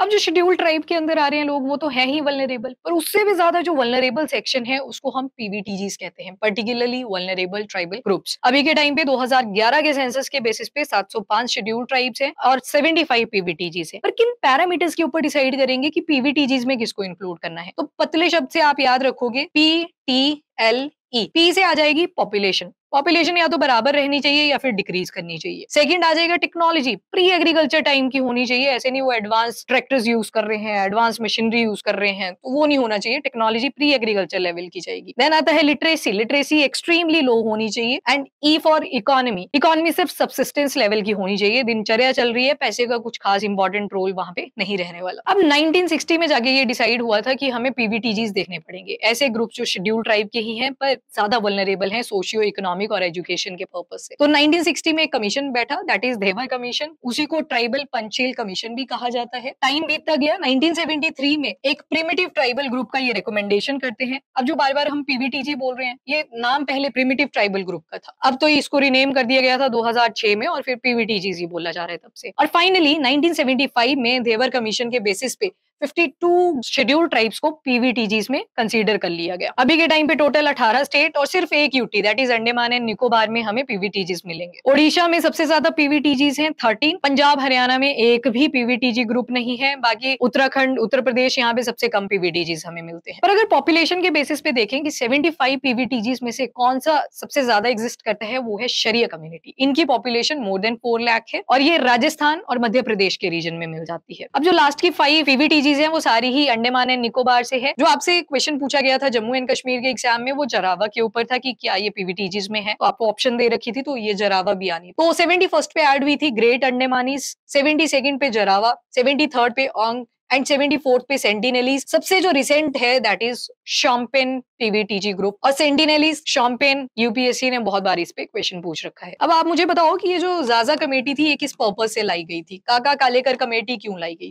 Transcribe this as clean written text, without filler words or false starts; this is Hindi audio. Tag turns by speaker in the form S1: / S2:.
S1: अब जो शेड्यूल ट्राइब के अंदर आ रहे हैं लोग वो तो है ही वल्नरेबल, पर उससे भी ज्यादा जो वल्नरेबल सेक्शन है उसको हम पीवीटीजीज कहते हैं, पर्टिकुलरली वल्नरेबल ट्राइबल ग्रुप्स। अभी के टाइम पे 2011 के सेंसस के बेसिस पे 705 शेड्यूल ट्राइब्स हैं और 75 पीवीटीजीज हैं। पर किन पैरामीटर्स के ऊपर डिसाइड करेंगे कि पीवीटीजीज में किसको इंक्लूड करना है? तो पतले शब्द से आप याद रखोगे PTLE। पी से आ जाएगी पॉपुलेशन, पॉपुलेशन या तो बराबर रहनी चाहिए या फिर डिक्रीज करनी चाहिए। सेकंड आ जाएगा टेक्नोलॉजी, प्री एग्रीकल्चर टाइम की होनी चाहिए, ऐसे नहीं वो एडवांस ट्रैक्टर्स यूज कर रहे हैं, एडवांस मशीनरी यूज कर रहे हैं, तो वो नहीं होना चाहिए। टेक्नोलॉजी प्री एग्रीकल्चर लेवल की जाएगी। देन आता है लिटरेसी, लिटरेसी एक्सट्रीमली लो होनी चाहिए। And E for economy, economy सिर्फ सबसिस्टेंस लेवल की होनी चाहिए, दिनचर्या चल रही है, पैसे का कुछ खास इंपॉर्टेंट रोल वहां पे नहीं रहने वाला। अब 1960 में जाके ये डिसाइड हुआ था कि हमें पीवीटीजीज देखने पड़ेंगे, ऐसे ग्रुप जो शेड्यूल ट्राइब के ही हैं पर ज्यादा वल्नरेबल हैं सोशियो इकोनॉमिक और एजुकेशन के पर्पस से। तो 1960 में एक कमीशन बैठा, दैट इज धेवर कमीशन, उसी को ट्राइबल पंचेल कमीशन भी कहा जाता है। टाइम बीतता गया, 1973 में एक प्रिमिटिव ट्राइबल ग्रुप का ये रिकमेंडेशन करते हैं। अब जो बार बार हम पीवीटीजी बोल रहे हैं, ये नाम पहले प्रिमिटिव ट्राइबल ग्रुप का था, अब तो इसको रिनेम कर दिया गया था 2006 में और फिर पीवीटीजी ही बोला जा रहा है तब से। और फाइनली 1975 में धेवर कमीशन के बेसिस पे 52 शेड्यूल ट्राइब्स को पीवीटीजीज में कंसीडर कर लिया गया। अभी के टाइम पे टोटल 18 स्टेट और सिर्फ एक UT, that is Andaman and Nicobar में हमें पीवीटीजीज मिलेंगे। ओडिशा में सबसे ज्यादा पीवीटीजीज हैं 13, पंजाब हरियाणा में एक भी पीवीटीजी ग्रुप नहीं है, बाकी उत्तराखंड उत्तर प्रदेश यहाँ पे सबसे कम पीवीटीजीज हमें मिलते हैं। पर अगर पॉपुलेशन के बेसिस पे देखें कि 75 पीवीटीजीज में से कौन सा सबसे ज्यादा एग्जिस्ट करता है, वो है शरिया कम्युनिटी। इनकी पॉपुलेशन मोर देन 4 लाख है और ये राजस्थान और मध्य प्रदेश के रीजन में मिल जाती है। अब जो लास्ट की 5 पीवीटीजीज हैं वो सारी ही अंडमान एंड निकोबार से है। जो आपसे क्वेश्चन पूछा गया था जम्मू एंड कश्मीर के एग्जाम में, वो जरावा के ऊपर था कि क्या ये पीवीटीजीज में है, तो आपको ऑप्शन दे रखी थी, तो ये जरावा भी आनी। तो 71st पे ऐड हुई थी ग्रेट अंडमानीज, 72nd पे जरावा, 73rd पे ओंग एंड 74th पे सेंटिनेलीज। सबसे जो रिसेंट है that is champagne PVTG group, और सेंटिनेलीज शॉम्पेन यूपीएससी ने बहुत बार इस पे क्वेश्चन पूछ रखा है। अब आप मुझे बताओ कि ये जो जाजा कमेटी थी ये किस पर्पज से लाई गई थी, काका कालेकर कमेटी क्यों लाई गई?